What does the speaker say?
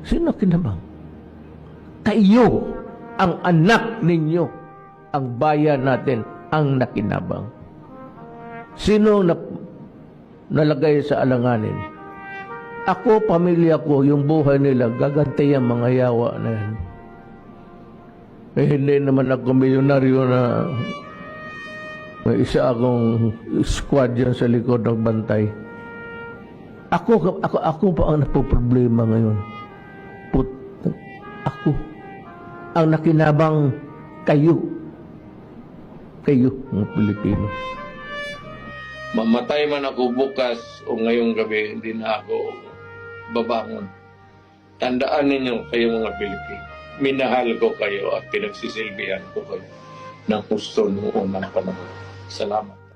Sino kinabang? Kayo, ang anak ninyo, ang bayan natin, ang nakinabang. Sino nalagay sa alanganin? Ako, pamilya ko, yung buhay nila, gagantay ang mga yawa na yan. Eh, hindi naman ako milyonaryo na may isa akong squad yan sa likod ng bantay. Ako pa ang napoproblema ngayon. Ako ang nakinabang, kayo. Kayo, mga Pilipino. Mamatay man ako bukas o ngayong gabi, hindi na ako babangon. Tandaan ninyo kayo mga Pilipino. Minahal ko kayo at pinagsisilbihan ko kayo ng gusto noong unang panahon. Salamat.